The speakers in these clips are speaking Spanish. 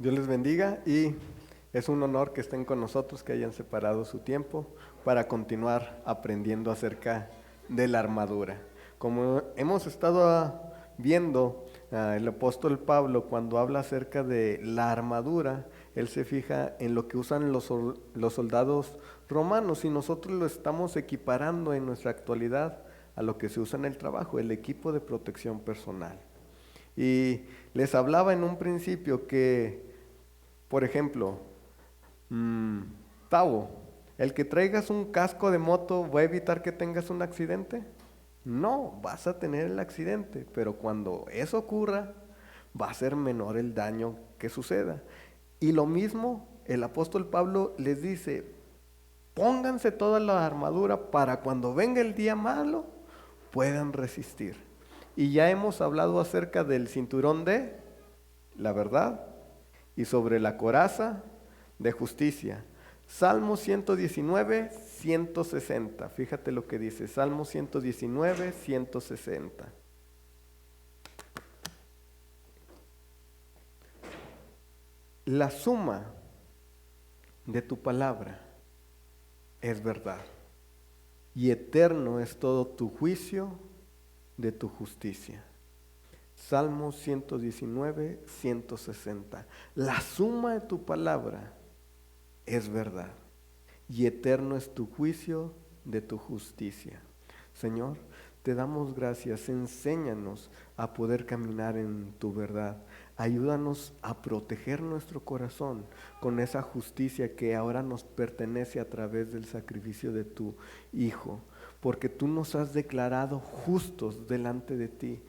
Dios les bendiga y es un honor que estén con nosotros, que hayan separado su tiempo para continuar aprendiendo acerca de la armadura. Como hemos estado viendo, el apóstol Pablo cuando habla acerca de la armadura, él se fija en lo que usan los soldados romanos y nosotros lo estamos equiparando en nuestra actualidad a lo que se usa en el trabajo, el equipo de protección personal. Y les hablaba en un principio que, por ejemplo, Tavo, el que traigas un casco de moto va a evitar que tengas un accidente. No, vas a tener el accidente, pero cuando eso ocurra, va a ser menor el daño que suceda. Y lo mismo, el apóstol Pablo les dice, pónganse toda la armadura para cuando venga el día malo, puedan resistir. Y ya hemos hablado acerca del cinturón de la verdad y sobre la coraza de justicia. Salmo 119, 160. Fíjate lo que dice, Salmo 119, 160. La suma de tu palabra es verdad, y eterno es todo tu juicio de tu justicia. Salmo 119, 160. La suma de tu palabra es verdad, y eterno es tu juicio de tu justicia. Señor, te damos gracias, enséñanos a poder caminar en tu verdad. Ayúdanos a proteger nuestro corazón con esa justicia que ahora nos pertenece a través del sacrificio de tu Hijo, porque tú nos has declarado justos delante de ti.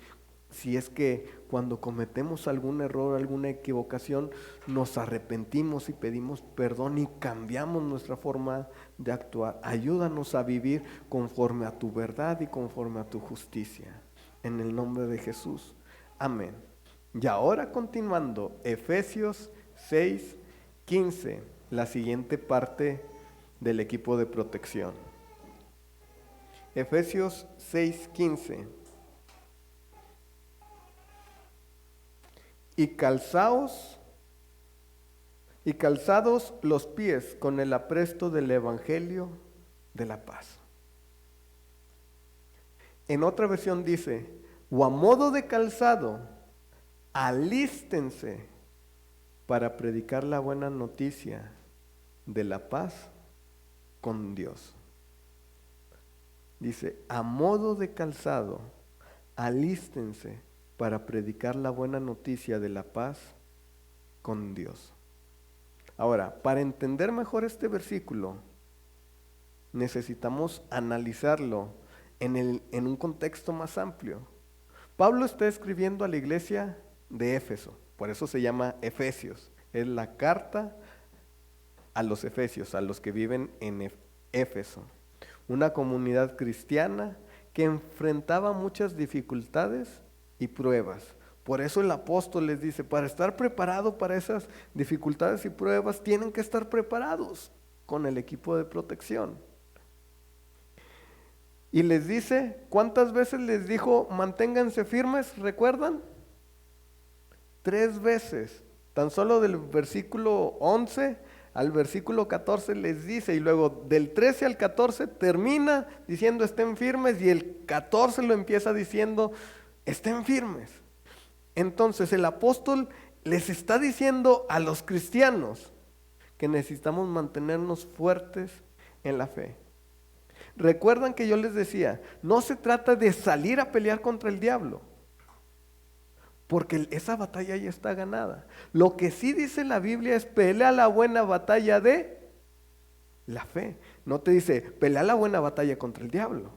Si es que cuando cometemos algún error, alguna equivocación, nos arrepentimos y pedimos perdón y cambiamos nuestra forma de actuar. Ayúdanos a vivir conforme a tu verdad y conforme a tu justicia. En el nombre de Jesús. Amén. Y ahora continuando, Efesios 6, 15, la siguiente parte del equipo de protección. Efesios 6, 15. Y calzados los pies con el apresto del evangelio de la paz. En otra versión dice, o a modo de calzado, alístense para predicar la buena noticia de la paz con Dios. Dice, a modo de calzado, alístense para predicar la buena noticia de la paz con Dios. Ahora, para entender mejor este versículo, necesitamos analizarlo en un contexto más amplio. Pablo está escribiendo a la iglesia de Éfeso, por eso se llama Efesios. Es la carta a los efesios, a los que viven en Éfeso, una comunidad cristiana que enfrentaba muchas dificultades y pruebas. Por eso el apóstol les dice, para estar preparado para esas dificultades y pruebas, tienen que estar preparados con el equipo de protección. Y les dice, ¿cuántas veces les dijo, manténganse firmes? ¿Recuerdan? 3 veces. Tan solo del versículo 11 al versículo 14 les dice, y luego del 13 al 14 termina diciendo, estén firmes, y el 14 lo empieza diciendo, estén firmes. Entonces el apóstol les está diciendo a los cristianos que necesitamos mantenernos fuertes en la fe. Recuerdan que yo les decía, no se trata de salir a pelear contra el diablo, porque esa batalla ya está ganada. Lo que sí dice la Biblia es pelea la buena batalla de la fe. No te dice pelea la buena batalla contra el diablo.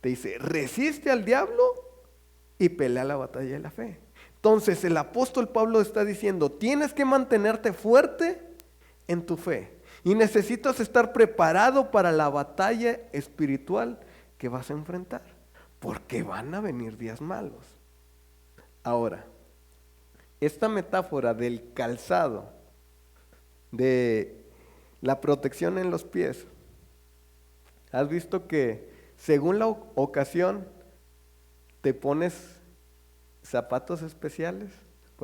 Te dice resiste al diablo y pelea la batalla de la fe. Entonces el apóstol Pablo está diciendo, tienes que mantenerte fuerte en tu fe y necesitas estar preparado para la batalla espiritual que vas a enfrentar, porque van a venir días malos. Ahora, esta metáfora del calzado, de la protección en los pies, ¿has visto que según la ocasión te pones zapatos especiales?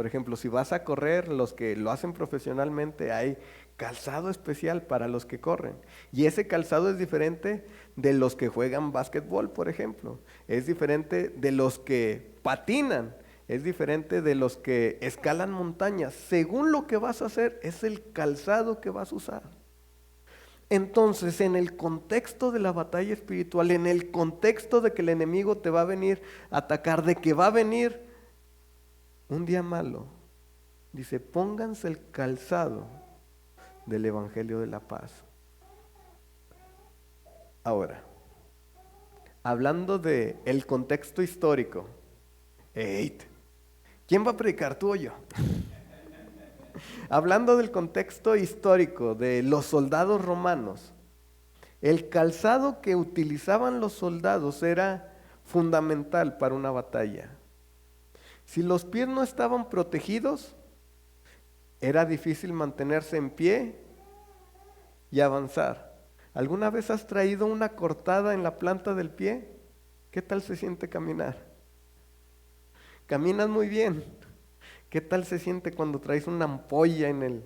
Por ejemplo, si vas a correr, los que lo hacen profesionalmente, hay calzado especial para los que corren. Y ese calzado es diferente de los que juegan básquetbol, por ejemplo. Es diferente de los que patinan. Es diferente de los que escalan montañas. Según lo que vas a hacer, es el calzado que vas a usar. Entonces, en el contexto de la batalla espiritual, en el contexto de que el enemigo te va a venir a atacar, de que va a venir un día malo, dice, pónganse el calzado del Evangelio de la Paz. Ahora, hablando de el contexto histórico, ¿quién va a predicar, tú o yo? Hablando del contexto histórico de los soldados romanos, el calzado que utilizaban los soldados era fundamental para una batalla. Si los pies no estaban protegidos, era difícil mantenerse en pie y avanzar. ¿Alguna vez has traído una cortada en la planta del pie? ¿Qué tal se siente caminar? Caminas muy bien. ¿Qué tal se siente cuando traes una ampolla en el...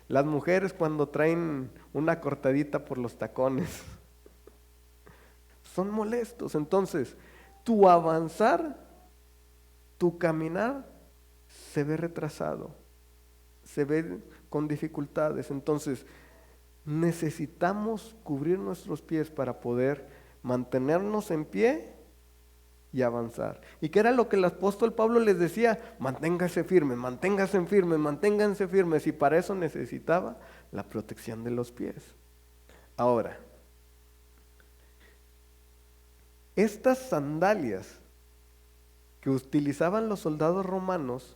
Las mujeres cuando traen una cortadita por los tacones? Son molestos. Entonces, tu avanzar, tu caminar, se ve retrasado. Se ve con dificultades. Entonces, necesitamos cubrir nuestros pies para poder mantenernos en pie y avanzar. ¿Y qué era lo que el apóstol Pablo les decía? Manténganse firmes, manténganse firmes, manténganse firmes. Y para eso necesitaba la protección de los pies. Ahora, estas sandalias que utilizaban los soldados romanos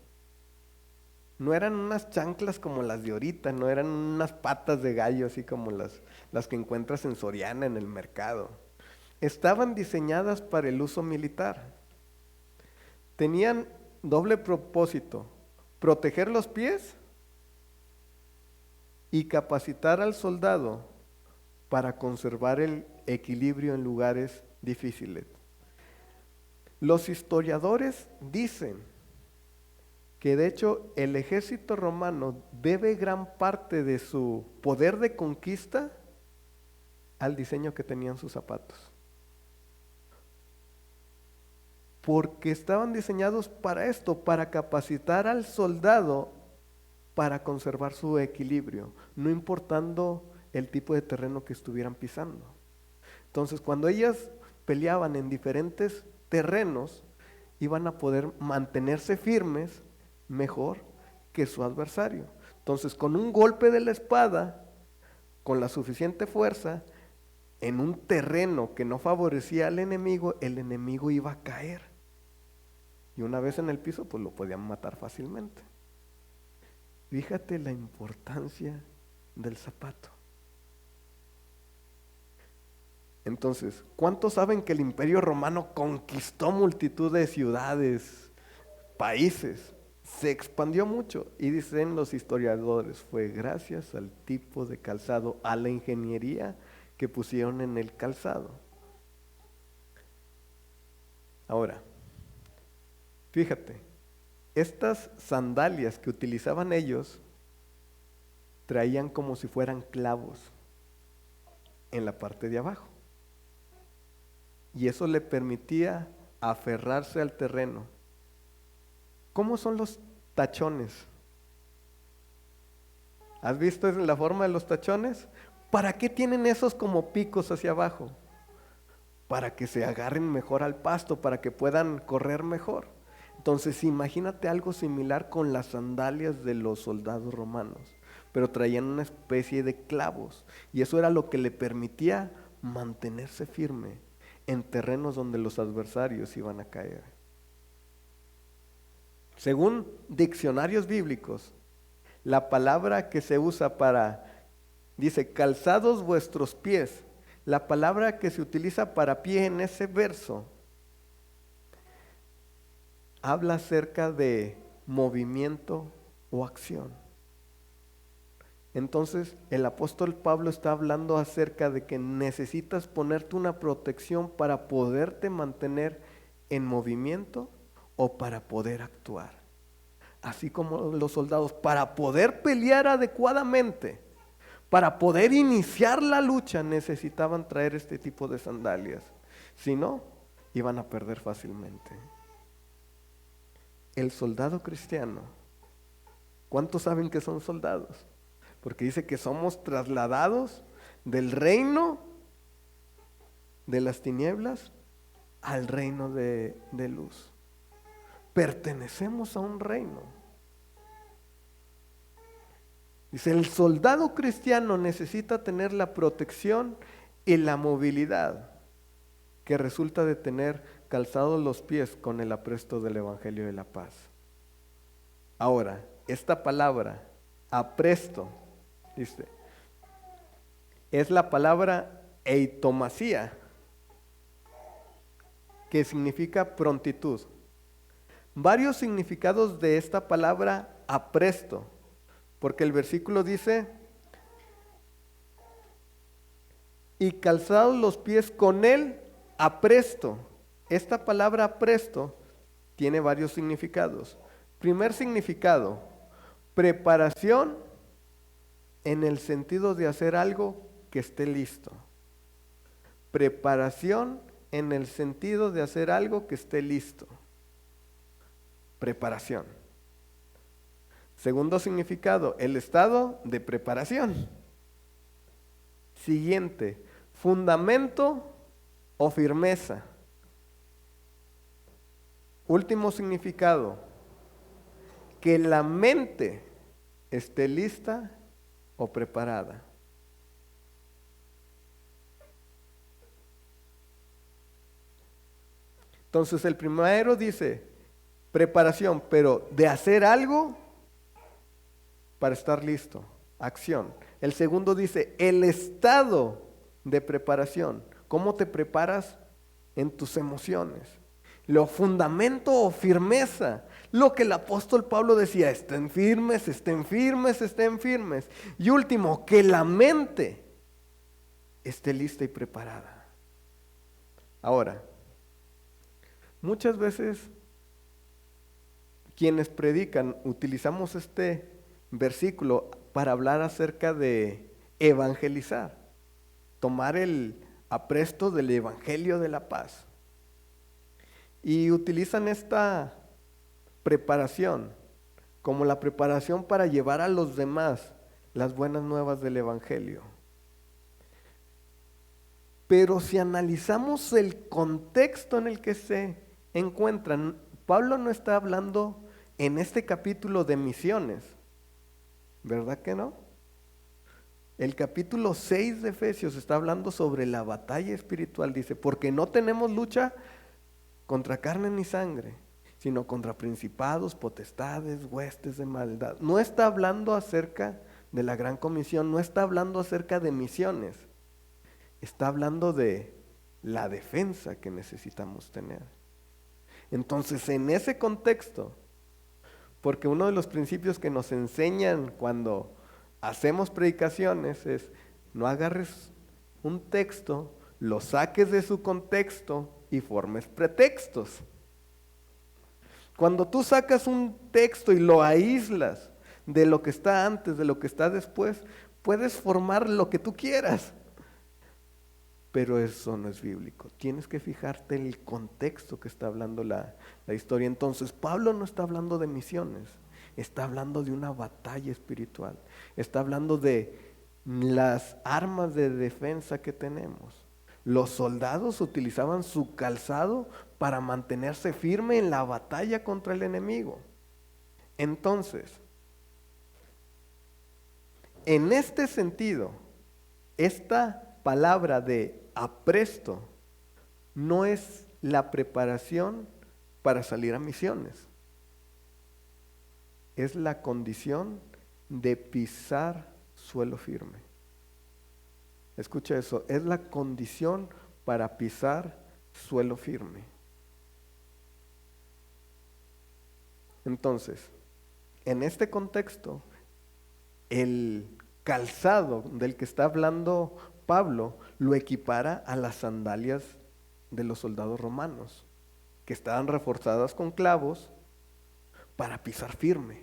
no eran unas chanclas como las de ahorita, no eran unas patas de gallo así como las que encuentras en Soriana en el mercado. Estaban diseñadas para el uso militar. Tenían doble propósito: proteger los pies y capacitar al soldado para conservar el equilibrio en lugares difíciles. Los historiadores dicen que de hecho el ejército romano debe gran parte de su poder de conquista al diseño que tenían sus zapatos. Porque estaban diseñados para esto, para capacitar al soldado para conservar su equilibrio, no importando el tipo de terreno que estuvieran pisando. Entonces, cuando ellas peleaban en diferentes terrenos, iban a poder mantenerse firmes mejor que su adversario. Entonces, con un golpe de la espada, con la suficiente fuerza, en un terreno que no favorecía al enemigo, el enemigo iba a caer. Y una vez en el piso, pues lo podían matar fácilmente. Fíjate la importancia del zapato. Entonces, ¿cuántos saben que el Imperio Romano conquistó multitud de ciudades, países? Se expandió mucho y dicen los historiadores, fue gracias al tipo de calzado, a la ingeniería que pusieron en el calzado. Ahora, fíjate, estas sandalias que utilizaban ellos traían como si fueran clavos en la parte de abajo. Y eso le permitía aferrarse al terreno. ¿Cómo son los tachones? ¿Has visto la forma de los tachones? ¿Para qué tienen esos como picos hacia abajo? Para que se agarren mejor al pasto, para que puedan correr mejor. Entonces imagínate algo similar con las sandalias de los soldados romanos, pero traían una especie de clavos, y eso era lo que le permitía mantenerse firme en terrenos donde los adversarios iban a caer. Según diccionarios bíblicos, la palabra que se usa para, dice, calzados vuestros pies, la palabra que se utiliza para pie en ese verso, habla acerca de movimiento o acción. Entonces, el apóstol Pablo está hablando acerca de que necesitas ponerte una protección para poderte mantener en movimiento o para poder actuar. así como los soldados, para poder pelear adecuadamente, para poder iniciar la lucha, necesitaban traer este tipo de sandalias. Si no, iban a perder fácilmente. El soldado cristiano, ¿cuántos saben que son soldados? Porque dice que somos trasladados del reino de las tinieblas al reino de luz. Pertenecemos a un reino. Dice, el soldado cristiano necesita tener la protección y la movilidad que resulta de tener calzados los pies con el apresto del Evangelio de la paz. Ahora, esta palabra, apresto, dice, es la palabra eitomasía, que significa prontitud. Varios significados de esta palabra apresto, porque el versículo dice, y calzados los pies con él apresto. Esta palabra apresto tiene varios significados. Primer significado, preparación en el sentido de hacer algo que esté listo. Preparación en el sentido de hacer algo que esté listo. Preparación. Segundo significado, el estado de preparación. Siguiente, fundamento o firmeza. Último significado, que la mente esté lista o preparada. Entonces el primero dice preparación, pero de hacer algo para estar listo, acción. El segundo dice el estado de preparación. ¿Cómo te preparas en tus emociones? Lo fundamento o firmeza. Lo que el apóstol Pablo decía, estén firmes, estén firmes, estén firmes. Y último, que la mente esté lista y preparada. Ahora, muchas veces quienes predican utilizamos este versículo para hablar acerca de evangelizar, tomar el apresto del evangelio de la paz. Y utilizan esta preparación como la preparación para llevar a los demás las buenas nuevas del evangelio. Pero si analizamos el contexto en el que se encuentran, Pablo no está hablando en este capítulo de misiones, ¿verdad que no? El capítulo 6 de Efesios está hablando sobre la batalla espiritual. Dice, porque no tenemos lucha contra carne ni sangre, sino contra principados, potestades, huestes de maldad. No está hablando acerca de la gran comisión, no está hablando acerca de misiones. Está hablando de la defensa que necesitamos tener. Entonces, en ese contexto, porque uno de los principios que nos enseñan cuando hacemos predicaciones es, no agarres un texto, lo saques de su contexto y formes pretextos. Cuando tú sacas un texto y lo aíslas de lo que está antes, de lo que está después, puedes formar lo que tú quieras. Pero eso no es bíblico. Tienes que fijarte en el contexto que está hablando la historia. Entonces, Pablo no está hablando de misiones, está hablando de una batalla espiritual. Está hablando de las armas de defensa que tenemos. Los soldados utilizaban su calzado para mantenerse firme en la batalla contra el enemigo. Entonces, en este sentido, esta palabra de apresto no es la preparación para salir a misiones. Es la condición de pisar suelo firme. Escucha eso, es la condición para pisar suelo firme. Entonces, en este contexto, el calzado del que está hablando Pablo lo equipara a las sandalias de los soldados romanos, que estaban reforzadas con clavos para pisar firme,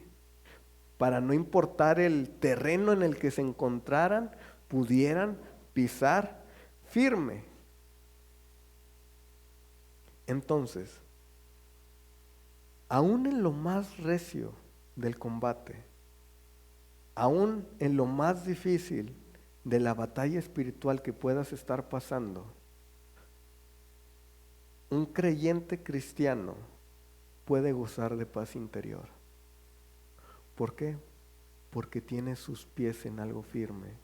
para no importar el terreno en el que se encontraran, pudieran pisar firme. Entonces, aún en lo más recio del combate, aún en lo más difícil de la batalla espiritual que puedas estar pasando, un creyente cristiano puede gozar de paz interior. ¿Por qué? Porque tiene sus pies en algo firme.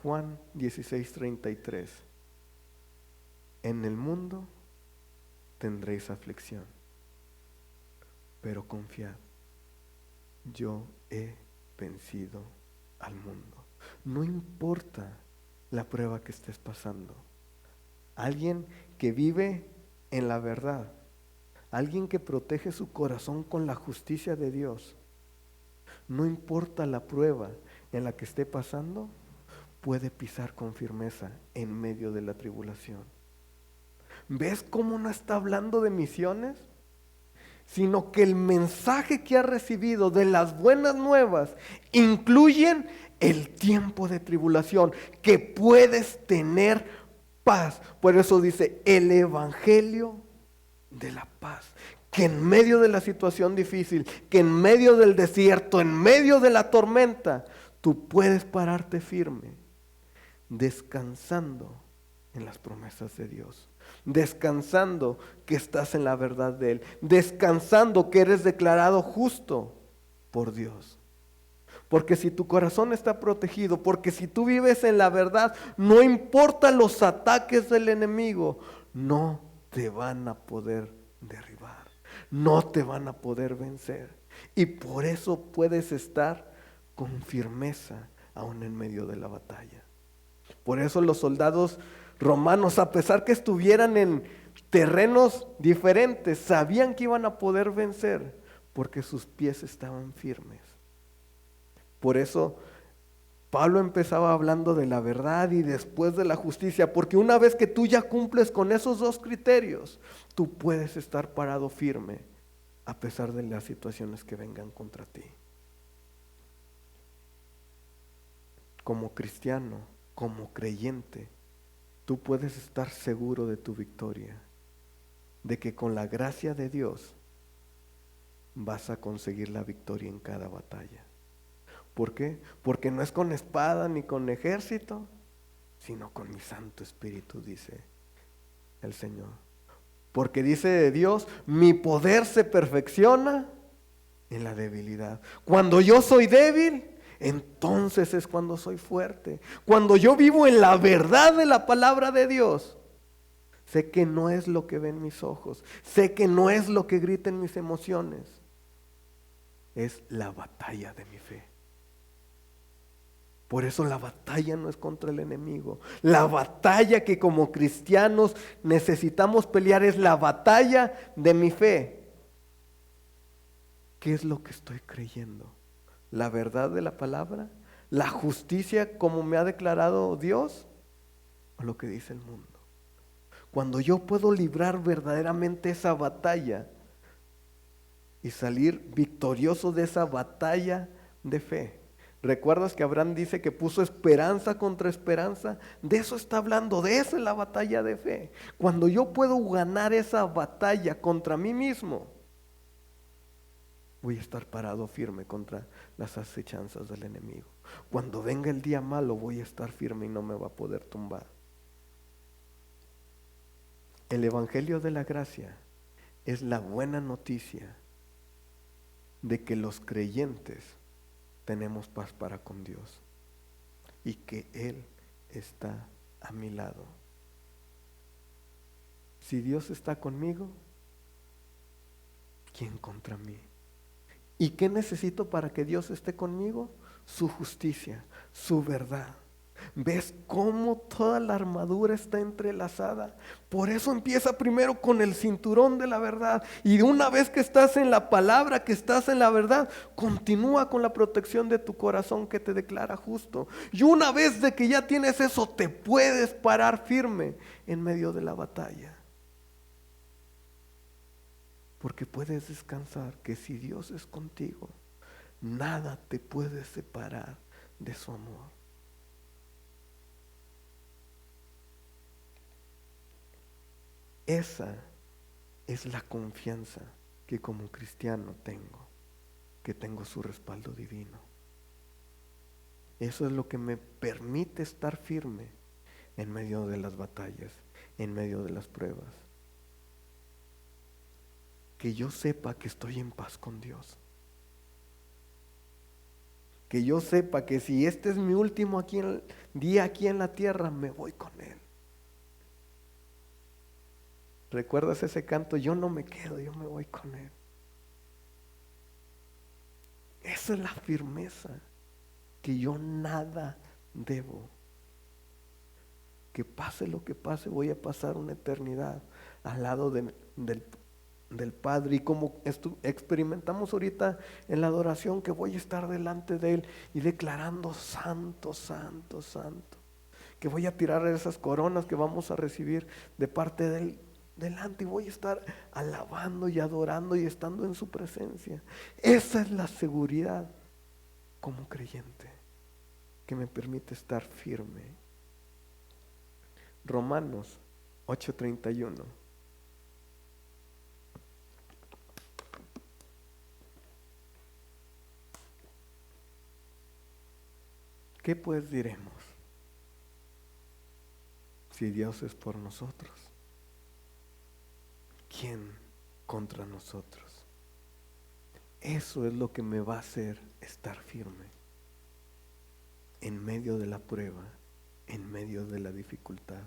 Juan 16:33. En el mundo tendréis aflicción, pero confiad, yo he vencido al mundo. No importa la prueba que estés pasando. Alguien que vive en la verdad, alguien que protege su corazón con la justicia de Dios, no importa la prueba en la que esté pasando, puede pisar con firmeza en medio de la tribulación. ¿Ves cómo no está hablando de misiones? Sino que el mensaje que ha recibido de las buenas nuevas incluyen el tiempo de tribulación, que puedes tener paz. Por eso dice el evangelio de la paz. Que en medio de la situación difícil, que en medio del desierto, en medio de la tormenta, tú puedes pararte firme, descansando en las promesas de Dios, descansando que estás en la verdad de Él, descansando que eres declarado justo por Dios. Porque si tu corazón está protegido, porque si tú vives en la verdad, no importa los ataques del enemigo, no te van a poder derribar. No te van a poder vencer. Y por eso puedes estar con firmeza aún en medio de la batalla. Por eso los soldados romanos, a pesar que estuvieran en terrenos diferentes, sabían que iban a poder vencer porque sus pies estaban firmes. Por eso Pablo empezaba hablando de la verdad y después de la justicia, porque una vez que tú ya cumples con esos dos criterios, tú puedes estar parado firme a pesar de las situaciones que vengan contra ti. Como cristiano, como creyente, tú puedes estar seguro de tu victoria, de que con la gracia de Dios vas a conseguir la victoria en cada batalla. ¿Por qué? Porque no es con espada ni con ejército, sino con mi Santo Espíritu, dice el Señor. Porque dice de Dios, mi poder se perfecciona en la debilidad. Cuando yo soy débil, entonces es cuando soy fuerte. Cuando yo vivo en la verdad de la palabra de Dios, sé que no es lo que ven mis ojos, sé que no es lo que griten mis emociones, es la batalla de mi fe. Por eso la batalla no es contra el enemigo. La batalla que como cristianos necesitamos pelear es la batalla de mi fe. ¿Qué es lo que estoy creyendo? ¿La verdad de la palabra? ¿La justicia como me ha declarado Dios? ¿O lo que dice el mundo? Cuando yo puedo librar verdaderamente esa batalla y salir victorioso de esa batalla de fe. ¿Recuerdas que Abraham dice que puso esperanza contra esperanza? De eso está hablando, de esa es la batalla de fe. Cuando yo puedo ganar esa batalla contra mí mismo, voy a estar parado firme contra las acechanzas del enemigo. Cuando venga el día malo, voy a estar firme y no me va a poder tumbar. El Evangelio de la Gracia es la buena noticia de que los creyentes tenemos paz para con Dios y que Él está a mi lado. Si Dios está conmigo, ¿quién contra mí? ¿Y qué necesito para que Dios esté conmigo? Su justicia, su verdad. ¿Ves cómo toda la armadura está entrelazada? Por eso empieza primero con el cinturón de la verdad. Y una vez que estás en la palabra, que estás en la verdad, continúa con la protección de tu corazón que te declara justo. Y una vez de que ya tienes eso, te puedes parar firme en medio de la batalla. Porque puedes descansar que si Dios es contigo, nada te puede separar de su amor. Esa es la confianza que como cristiano tengo, que tengo su respaldo divino. Eso es lo que me permite estar firme en medio de las batallas, en medio de las pruebas. Que yo sepa que estoy en paz con Dios. Que yo sepa que si este es mi último día aquí en la tierra, me voy con Él. ¿Recuerdas ese canto? Yo no me quedo, yo me voy con Él. Esa es la firmeza, que yo nada debo. Que pase lo que pase, voy a pasar una eternidad al lado del Padre. Y como experimentamos ahorita en la adoración, que voy a estar delante de Él y declarando santo, santo, santo. Que voy a tirar esas coronas que vamos a recibir de parte de Él delante, y voy a estar alabando y adorando y estando en su presencia. Esa es la seguridad como creyente que me permite estar firme. Romanos 8:31. ¿Qué pues diremos? Si Dios es por nosotros, ¿quién contra nosotros? Eso es lo que me va a hacer estar firme en medio de la prueba, en medio de la dificultad.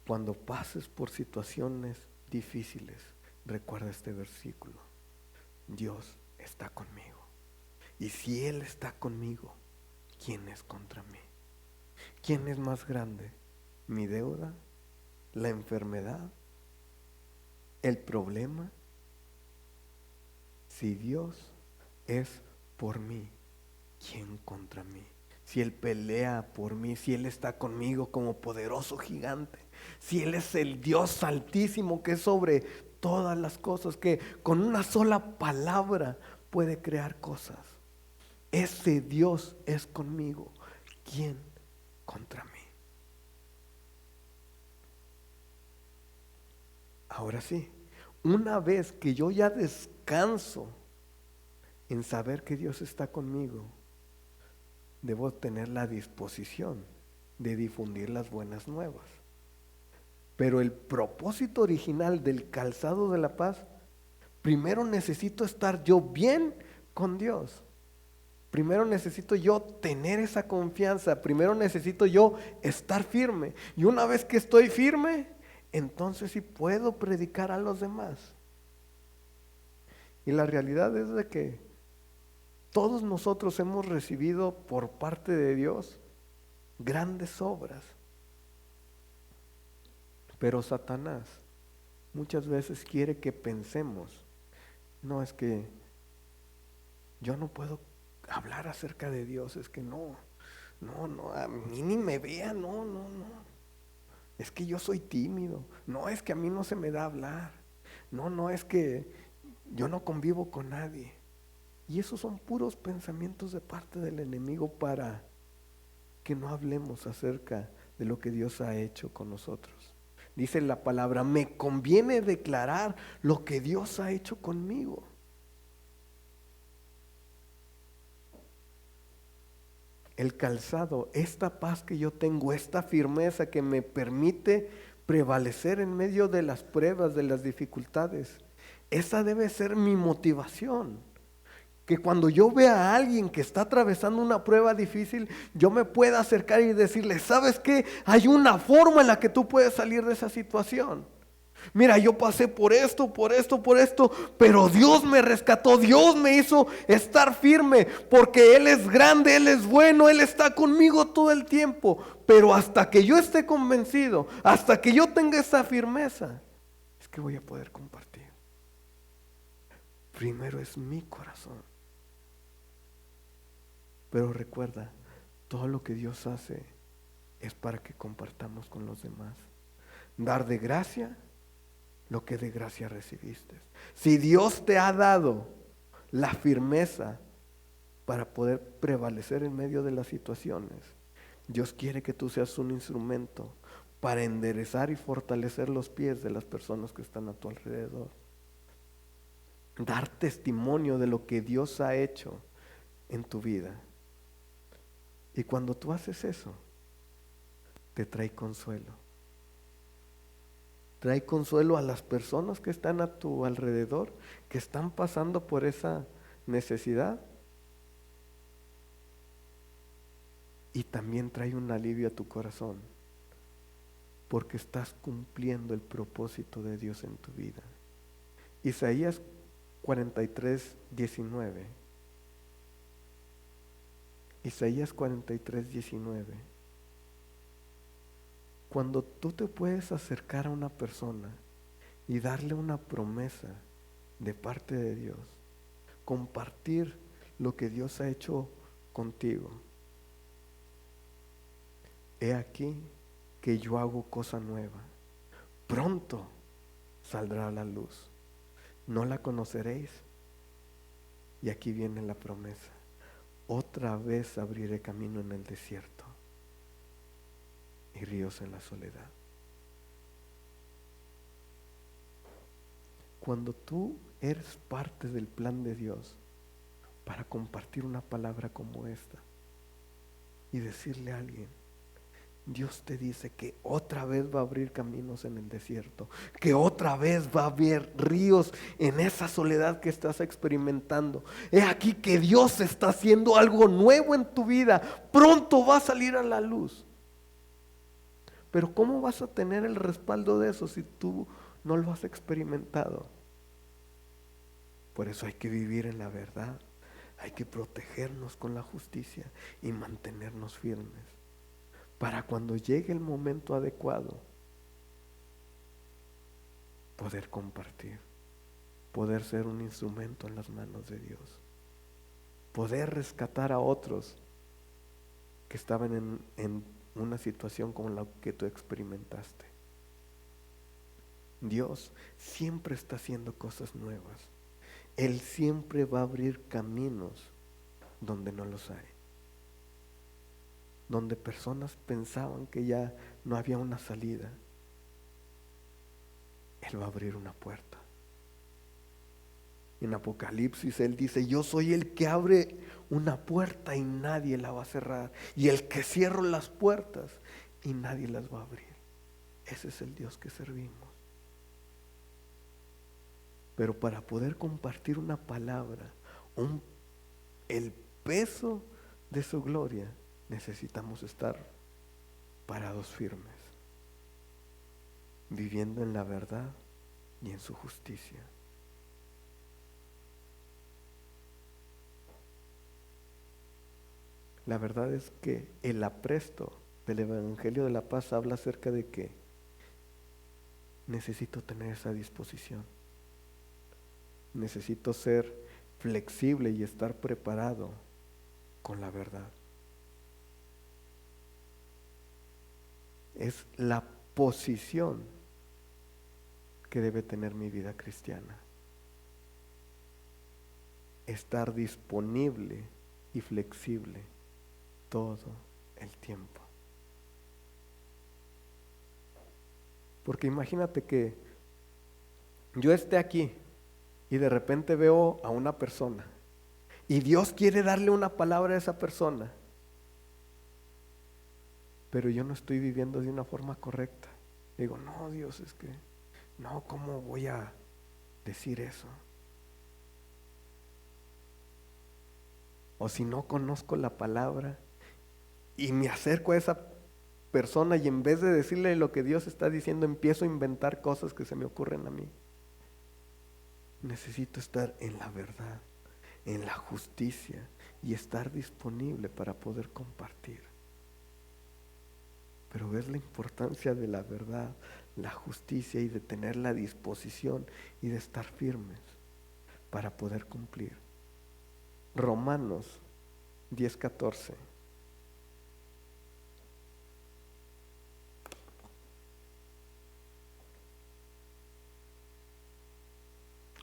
Cuando pases por situaciones difíciles, recuerda este versículo: Dios está conmigo. Y si Él está conmigo, ¿quién es contra mí? ¿Quién es más grande? ¿Mi deuda? ¿La enfermedad? ¿El problema? Si Dios es por mí, ¿quién contra mí? Si Él pelea por mí, si Él está conmigo como poderoso gigante, si Él es el Dios altísimo que es sobre todas las cosas, que con una sola palabra puede crear cosas. Ese Dios es conmigo, ¿quién contra mí? Ahora sí, una vez que yo ya descanso en saber que Dios está conmigo, debo tener la disposición de difundir las buenas nuevas. Pero el propósito original del calzado de la paz, primero necesito estar yo bien con Dios. Primero necesito yo tener esa confianza. Primero necesito yo estar firme. Y una vez que estoy firme, entonces sí puedo predicar a los demás. Y la realidad es de que todos nosotros hemos recibido por parte de Dios grandes obras. Pero Satanás muchas veces quiere que pensemos: no, es que yo no puedo hablar acerca de Dios, es que no, a mí ni me vean, no. Es que yo soy tímido, no, es que a mí no se me da hablar, no, es que yo no convivo con nadie. Y esos son puros pensamientos de parte del enemigo para que no hablemos acerca de lo que Dios ha hecho con nosotros. Dice la palabra: me conviene declarar lo que Dios ha hecho conmigo. El calzado, esta paz que yo tengo, esta firmeza que me permite prevalecer en medio de las pruebas, de las dificultades, esa debe ser mi motivación. Que cuando yo vea a alguien que está atravesando una prueba difícil, yo me pueda acercar y decirle: ¿sabes qué? Hay una forma en la que tú puedes salir de esa situación. Mira, yo pasé por esto, pero Dios me rescató, Dios me hizo estar firme, porque Él es grande, Él es bueno, Él está conmigo todo el tiempo. Pero hasta que yo esté convencido, hasta que yo tenga esa firmeza, es que voy a poder compartir. Primero es mi corazón. Pero recuerda, todo lo que Dios hace es para que compartamos con los demás. Dar de gracia lo que de gracia recibiste. Si Dios te ha dado la firmeza para poder prevalecer en medio de las situaciones, Dios quiere que tú seas un instrumento para enderezar y fortalecer los pies de las personas que están a tu alrededor. Dar testimonio de lo que Dios ha hecho en tu vida. Y cuando tú haces eso, te trae consuelo. Trae consuelo a las personas que están a tu alrededor, que están pasando por esa necesidad. Y también trae un alivio a tu corazón, porque estás cumpliendo el propósito de Dios en tu vida. Isaías 43, 19. Isaías 43, 19. Cuando tú te puedes acercar a una persona y darle una promesa de parte de Dios, compartir lo que Dios ha hecho contigo. He aquí que yo hago cosa nueva. Pronto saldrá a la luz. No la conoceréis. Y aquí viene la promesa. Otra vez abriré camino en el desierto y ríos en la soledad. Cuando tú eres parte del plan de Dios para compartir una palabra como esta y decirle a alguien, Dios te dice que otra vez va a abrir caminos en el desierto, que otra vez va a haber ríos en esa soledad que estás experimentando. He aquí que Dios está haciendo algo nuevo en tu vida, pronto va a salir a la luz. Pero ¿cómo vas a tener el respaldo de eso si tú no lo has experimentado? Por eso hay que vivir en la verdad, hay que protegernos con la justicia y mantenernos firmes, para cuando llegue el momento adecuado, poder compartir, poder ser un instrumento en las manos de Dios, poder rescatar a otros que estaban en una situación como la que tú experimentaste. Dios siempre está haciendo cosas nuevas. Él siempre va a abrir caminos donde no los hay. Donde personas pensaban que ya no había una salida, Él va a abrir una puerta. En Apocalipsis Él dice, yo soy el que abre una puerta y nadie la va a cerrar, y el que cierra las puertas y nadie las va a abrir. Ese es el Dios que servimos. Pero para poder compartir una palabra, el peso de su gloria, necesitamos estar parados firmes, viviendo en la verdad y en su justicia. La verdad es que el apresto del Evangelio de la Paz habla acerca de que necesito tener esa disposición. Necesito ser flexible y estar preparado con la verdad. Es la posición que debe tener mi vida cristiana. Estar disponible y flexible todo el tiempo. Porque imagínate que yo esté aquí y de repente veo a una persona y Dios quiere darle una palabra a esa persona, pero yo no estoy viviendo de una forma correcta. Digo, no, Dios, es que no, ¿cómo voy a decir eso? O si no conozco la palabra y me acerco a esa persona y en vez de decirle lo que Dios está diciendo, empiezo a inventar cosas que se me ocurren a mí. Necesito estar en la verdad, en la justicia y estar disponible para poder compartir. Pero ves la importancia de la verdad, la justicia y de tener la disposición y de estar firmes para poder cumplir. Romanos 10:14.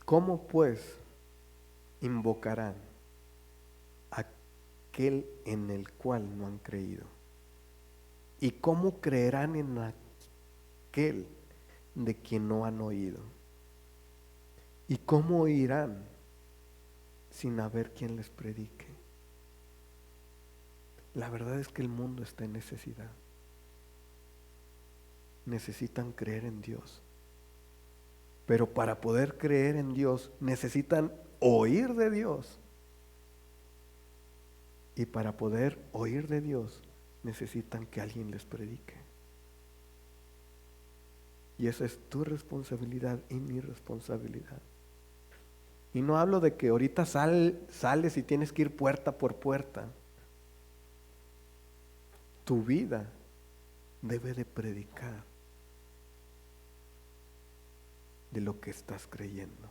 ¿Cómo pues invocarán a aquel en el cual no han creído? ¿Y cómo creerán en aquel de quien no han oído? ¿Y cómo oirán sin haber quien les predique? La verdad es que el mundo está en necesidad. Necesitan creer en Dios. Pero para poder creer en Dios necesitan oír de Dios. Y para poder oír de Dios necesitan que alguien les predique. Y esa es tu responsabilidad y mi responsabilidad. Y no hablo de que ahorita sales y tienes que ir puerta por puerta. Tu vida debe de predicar de lo que estás creyendo.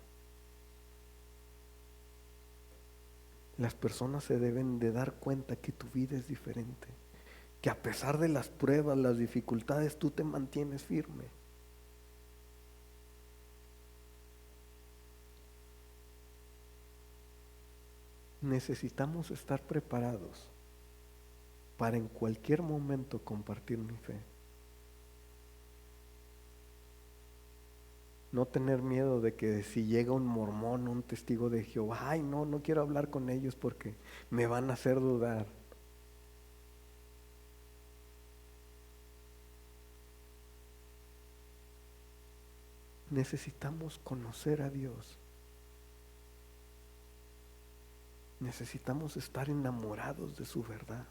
Las personas se deben de dar cuenta que tu vida es diferente, que a pesar de las pruebas, las dificultades, tú te mantienes firme. Necesitamos estar preparados para en cualquier momento compartir mi fe. No tener miedo de que si llega un mormón, un testigo de Jehová, ay no quiero hablar con ellos porque me van a hacer dudar. Necesitamos conocer a Dios. Necesitamos estar enamorados de su verdad.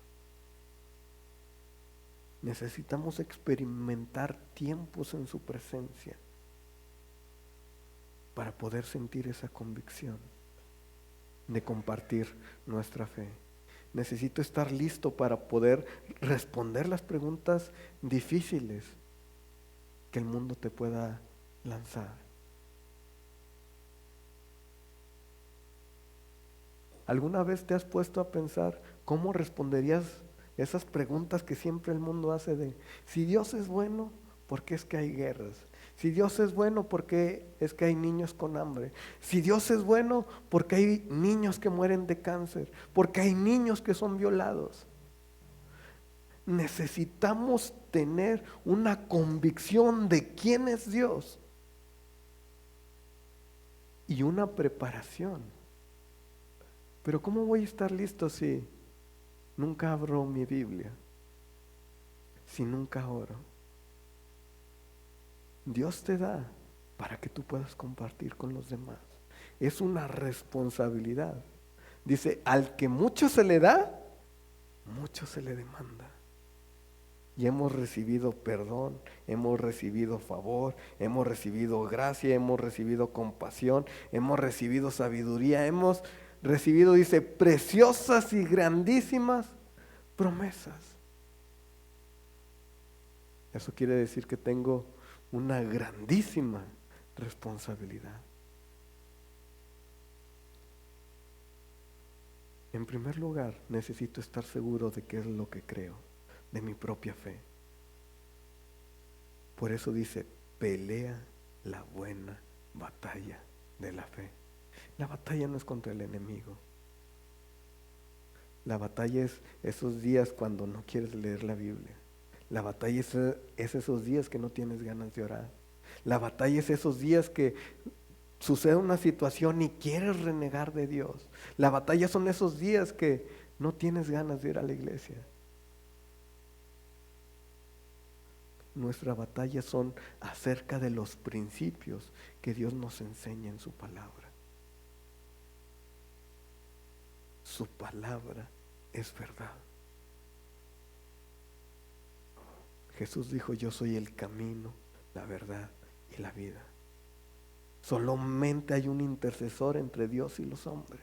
Necesitamos experimentar tiempos en su presencia para poder sentir esa convicción de compartir nuestra fe. Necesito estar listo para poder responder las preguntas difíciles que el mundo te pueda lanzar. ¿Alguna vez te has puesto a pensar cómo responderías esas preguntas que siempre el mundo hace de, si Dios es bueno, ¿por qué es que hay guerras? Si Dios es bueno, ¿por qué es que hay niños con hambre? Si Dios es bueno, ¿por qué hay niños que mueren de cáncer? ¿Por qué hay niños que son violados? Necesitamos tener una convicción de quién es Dios y una preparación. Pero ¿cómo voy a estar listo si nunca abro mi Biblia? Si nunca oro. Dios te da para que tú puedas compartir con los demás. Es una responsabilidad. Dice, al que mucho se le da, mucho se le demanda. Y hemos recibido perdón, hemos recibido favor, hemos recibido gracia, hemos recibido compasión, hemos recibido sabiduría, hemos recibido, dice, preciosas y grandísimas promesas. Eso quiere decir que tengo una grandísima responsabilidad. En primer lugar, necesito estar seguro de qué es lo que creo, de mi propia fe. Por eso dice, pelea la buena batalla de la fe. La batalla no es contra el enemigo. La batalla es esos días cuando no quieres leer la Biblia. La batalla es esos días que no tienes ganas de orar. La batalla es esos días que sucede una situación y quieres renegar de Dios. La batalla son esos días que no tienes ganas de ir a la iglesia. Nuestra batalla son acerca de los principios que Dios nos enseña en su palabra. Su palabra es verdad. Jesús dijo, yo soy el camino, la verdad y la vida. Solamente hay un intercesor entre Dios y los hombres.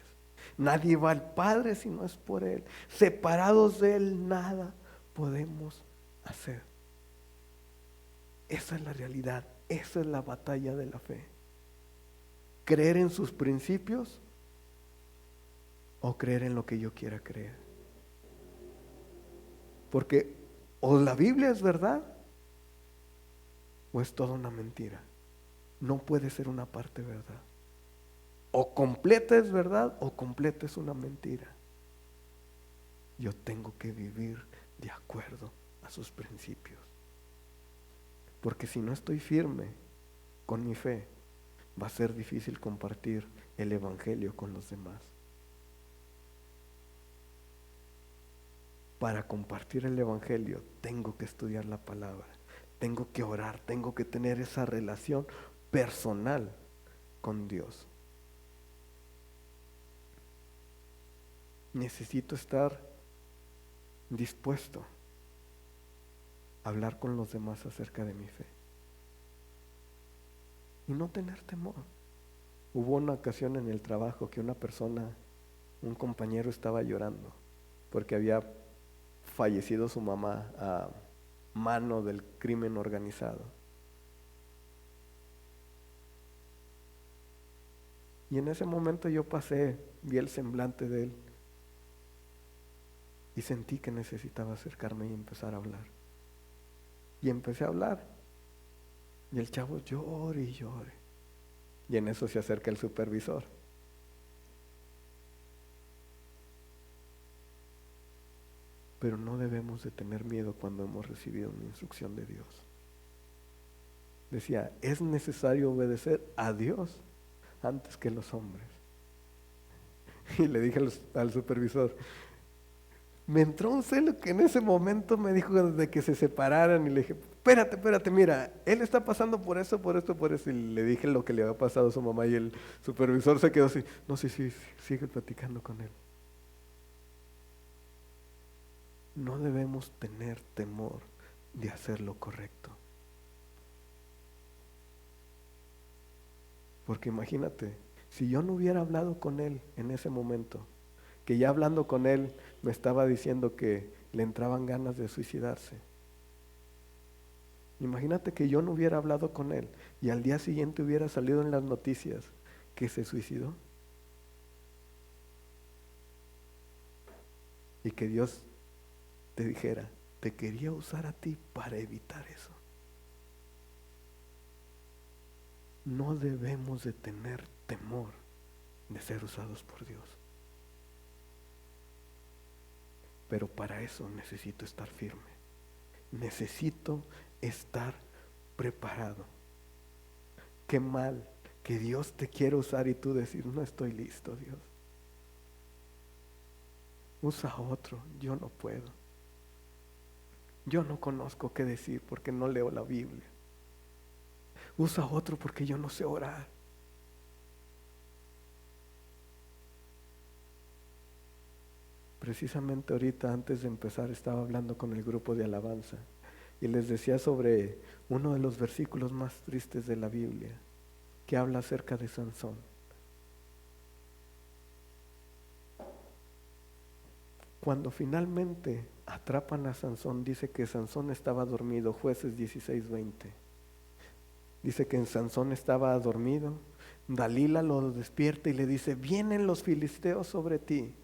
Nadie va al Padre si no es por Él. Separados de Él, nada podemos hacer. Esa es la realidad, esa es la batalla de la fe. Creer en sus principios o creer en lo que yo quiera creer. Porque o la Biblia es verdad o es toda una mentira. No puede ser una parte verdad. O completa es verdad o completa es una mentira. Yo tengo que vivir de acuerdo a sus principios. Porque si no estoy firme con mi fe, va a ser difícil compartir el evangelio con los demás. Para compartir el evangelio tengo que estudiar la palabra, tengo que orar, tengo que tener esa relación personal con Dios. Necesito estar dispuesto a hablar con los demás acerca de mi fe y no tener temor. Hubo una ocasión en el trabajo que un compañero estaba llorando porque había fallecido su mamá a mano del crimen organizado. Y en ese momento yo vi el semblante de él y sentí que necesitaba acercarme y empezar a hablar. Y empecé a hablar. Y el chavo llore y llore. Y en eso se acerca el supervisor. Pero no debemos de tener miedo cuando hemos recibido una instrucción de Dios. Decía, es necesario obedecer a Dios antes que los hombres. Y le dije al supervisor, me entró un celo que en ese momento me dijo de que se separaran y le dije, espérate, mira, él está pasando por eso, por esto, por eso. Y le dije lo que le había pasado a su mamá y el supervisor se quedó así, no, sí, sigue platicando con él. No debemos tener temor de hacer lo correcto. Porque imagínate, si yo no hubiera hablado con él en ese momento, que ya hablando con él me estaba diciendo que le entraban ganas de suicidarse. Imagínate que yo no hubiera hablado con él y al día siguiente hubiera salido en las noticias que se suicidó. Y que Dios te dijera, te quería usar a ti para evitar eso. No debemos de tener temor de ser usados por Dios. Pero para eso necesito estar firme. Necesito estar preparado. Qué mal que Dios te quiere usar y tú decir, no estoy listo, Dios. Usa a otro, yo no puedo. Yo no conozco qué decir porque no leo la Biblia. Usa a otro porque yo no sé orar. Precisamente ahorita antes de empezar estaba hablando con el grupo de alabanza y les decía sobre uno de los versículos más tristes de la Biblia que habla acerca de Sansón. Cuando finalmente atrapan a Sansón, dice que Sansón estaba dormido, Jueces 16:20. Dice que Sansón estaba dormido, Dalila lo despierta y le dice, vienen los filisteos sobre ti.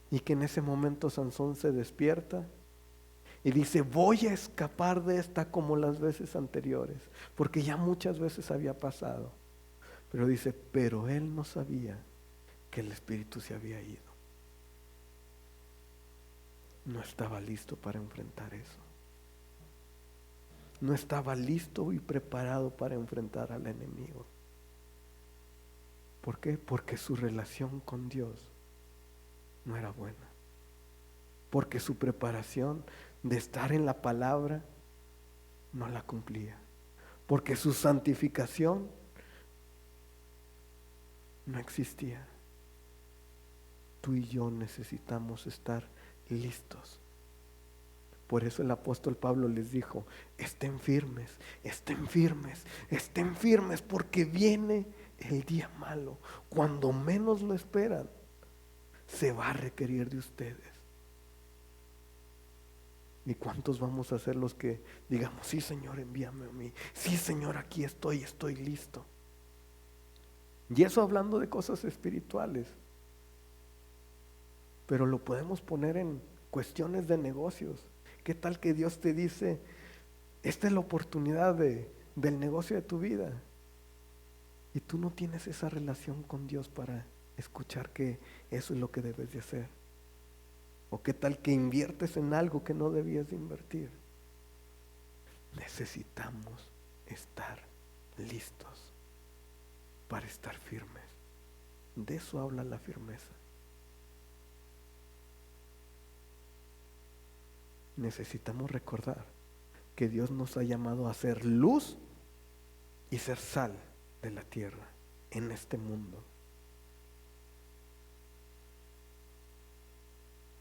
Y que en ese momento Sansón se despierta y dice, voy a escapar de esta como las veces anteriores, porque ya muchas veces había pasado. Pero dice, pero él no sabía que el espíritu se había ido. No estaba listo para enfrentar eso. No estaba listo y preparado para enfrentar al enemigo. ¿Por qué? Porque su relación con Dios no era buena. Porque su preparación de estar en la palabra no la cumplía. Porque su santificación no existía. Tú y yo necesitamos estar listos. Por eso el apóstol Pablo les dijo, estén firmes, estén firmes, estén firmes, porque viene el día malo. Cuando menos lo esperan, se va a requerir de ustedes. ¿Y cuántos vamos a ser los que digamos, sí Señor, envíame a mí, sí Señor, aquí estoy listo? Y eso hablando de cosas espirituales. Pero lo podemos poner en cuestiones de negocios. ¿Qué tal que Dios te dice, esta es la oportunidad del negocio de tu vida? Y tú no tienes esa relación con Dios para escuchar que eso es lo que debes de hacer. O qué tal que inviertes en algo que no debías de invertir. Necesitamos estar listos para estar firmes. De eso habla la firmeza. Necesitamos recordar que Dios nos ha llamado a ser luz y ser sal de la tierra en este mundo.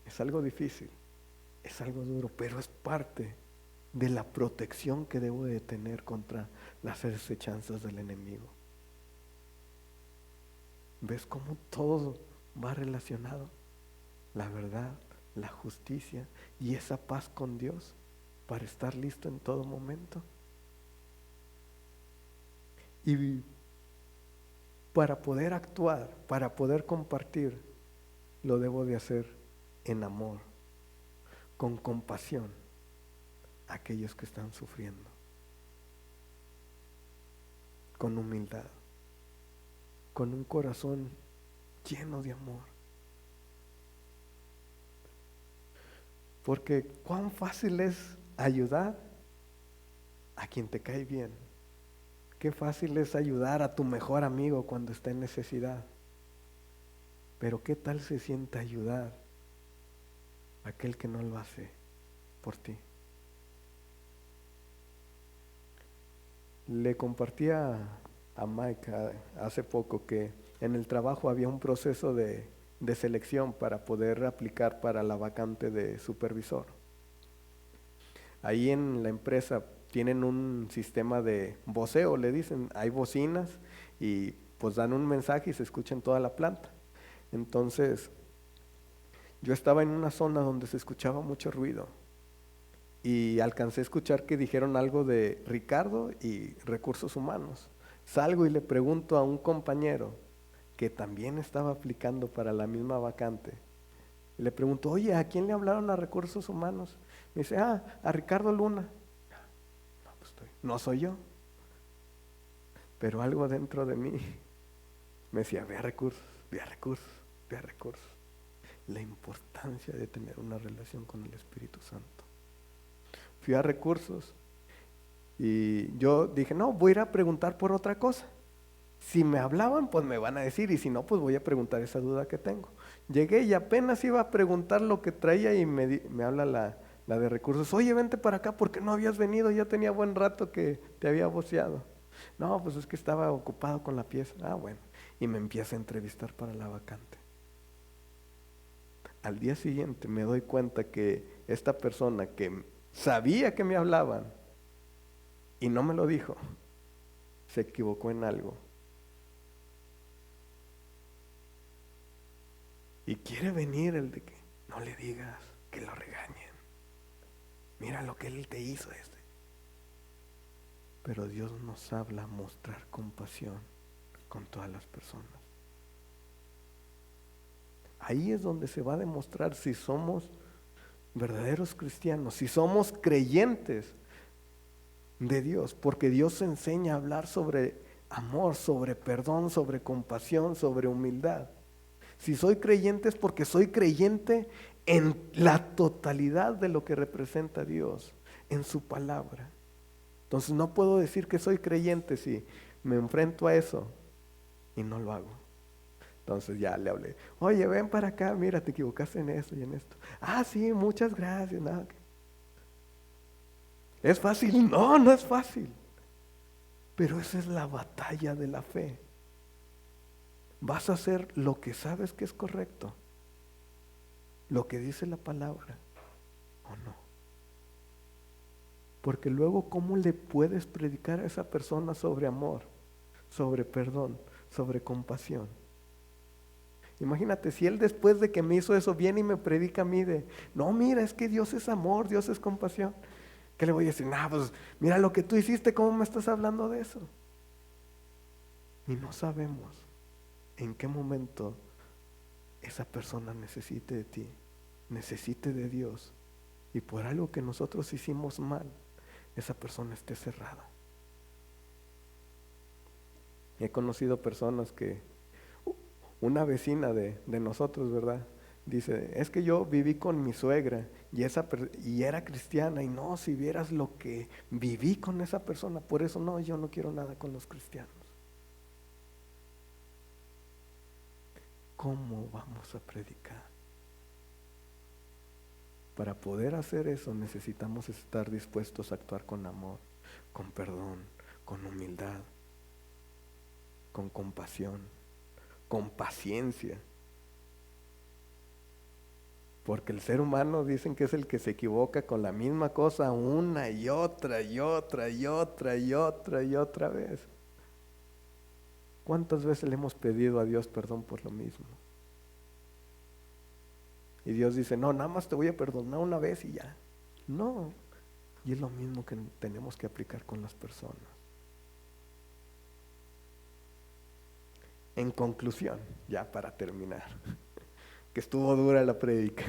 Es algo difícil, es algo duro, pero es parte de la protección que debo de tener contra las acechanzas del enemigo. ¿Ves cómo todo va relacionado? La verdad, la justicia y esa paz con Dios para estar listo en todo momento. Y para poder actuar, para poder compartir, lo debo de hacer en amor, con compasión a aquellos que están sufriendo, con humildad, con un corazón lleno de amor. Porque cuán fácil es ayudar a quien te cae bien. Qué fácil es ayudar a tu mejor amigo cuando está en necesidad. Pero qué tal se siente ayudar a aquel que no lo hace por ti. Le compartí a Mike hace poco que en el trabajo había un proceso de selección para poder aplicar para la vacante de supervisor. Ahí en la empresa tienen un sistema de voceo, le dicen, hay bocinas y pues dan un mensaje y se escucha en toda la planta. Entonces, yo estaba en una zona donde se escuchaba mucho ruido y alcancé a escuchar que dijeron algo de Ricardo y recursos humanos. Salgo y le pregunto a un compañero que también estaba aplicando para la misma vacante. Y le pregunto, oye, ¿a quién le hablaron a recursos humanos? Me dice, a Ricardo Luna. No, pues no soy yo. Pero algo dentro de mí me decía, ve a recursos, ve a recursos, ve a recursos. La importancia de tener una relación con el Espíritu Santo. Fui a recursos y yo dije, no, voy a ir a preguntar por otra cosa. Si me hablaban, pues me van a decir, y si no, pues voy a preguntar esa duda que tengo. Llegué y apenas iba a preguntar lo que traía y me habla la de recursos. Oye, vente para acá, ¿por qué no habías venido? Ya tenía buen rato que te había voceado. No, pues es que estaba ocupado con la pieza. Ah, bueno. Y me empieza a entrevistar para la vacante. Al día siguiente me doy cuenta que esta persona que sabía que me hablaban y no me lo dijo, se equivocó en algo. Y quiere venir el de que no le digas, que lo regañen. Mira lo que él te hizo este. Pero Dios nos habla a mostrar compasión con todas las personas. Ahí es donde se va a demostrar si somos verdaderos cristianos, si somos creyentes de Dios, porque Dios enseña a hablar sobre amor, sobre perdón, sobre compasión, sobre humildad. Si soy creyente es porque soy creyente en la totalidad de lo que representa Dios, en su palabra. Entonces no puedo decir que soy creyente si me enfrento a eso y no lo hago. Entonces ya le hablé, oye, ven para acá, mira, te equivocaste en esto y en esto. Ah, sí, muchas gracias. Nada. ¿Es fácil? No, no es fácil. Pero esa es la batalla de la fe. ¿Vas a hacer lo que sabes que es correcto? ¿Lo que dice la palabra o no? Porque luego, ¿cómo le puedes predicar a esa persona sobre amor, sobre perdón, sobre compasión? Imagínate, si él después de que me hizo eso viene y me predica a mí de, no, mira, es que Dios es amor, Dios es compasión. ¿Qué le voy a decir? No, pues mira lo que tú hiciste, ¿cómo me estás hablando de eso? Y no sabemos en qué momento esa persona necesite de ti, necesite de Dios, y por algo que nosotros hicimos mal, esa persona esté cerrada. He conocido personas que, una vecina de nosotros, ¿verdad? Dice, es que yo viví con mi suegra y era cristiana y no, si vieras lo que viví con esa persona, por eso no, yo no quiero nada con los cristianos. ¿Cómo vamos a predicar? Para poder hacer eso necesitamos estar dispuestos a actuar con amor, con perdón, con humildad, con compasión, con paciencia. Porque el ser humano dicen que es el que se equivoca con la misma cosa una y otra y otra y otra y otra y otra vez. ¿Cuántas veces le hemos pedido a Dios perdón por lo mismo? Y Dios dice, no, nada más te voy a perdonar una vez y ya. No, y es lo mismo que tenemos que aplicar con las personas. En conclusión, ya para terminar, que estuvo dura la prédica.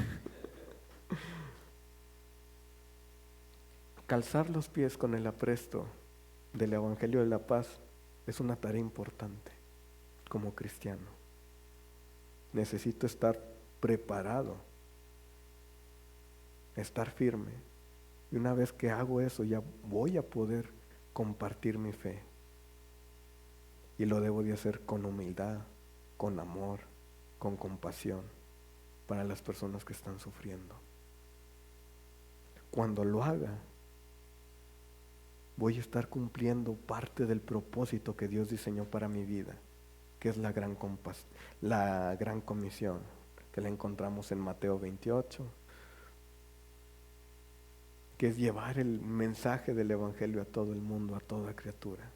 Calzar los pies con el apresto del Evangelio de la Paz es una tarea importante como cristiano. Necesito estar preparado, estar firme. Y una vez que hago eso, ya voy a poder compartir mi fe. Y lo debo de hacer con humildad, con amor, con compasión para las personas que están sufriendo. Cuando lo haga, voy a estar cumpliendo parte del propósito que Dios diseñó para mi vida, que es la gran comisión, que la encontramos en Mateo 28, que es llevar el mensaje del Evangelio a todo el mundo, a toda criatura.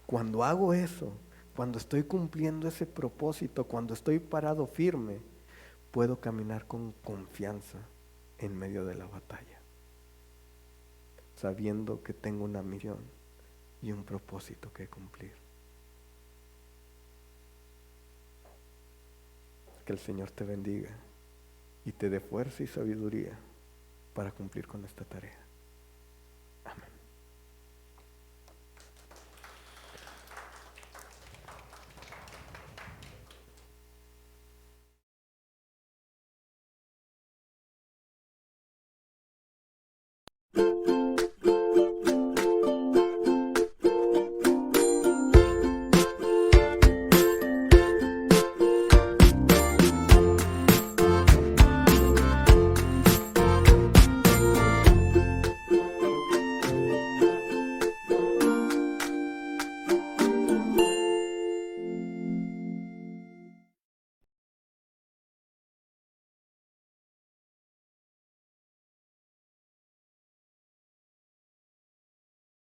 Cuando hago eso, cuando estoy cumpliendo ese propósito, cuando estoy parado firme, puedo caminar con confianza en medio de la batalla, sabiendo que tengo una misión y un propósito que cumplir. Que el Señor te bendiga y te dé fuerza y sabiduría para cumplir con esta tarea.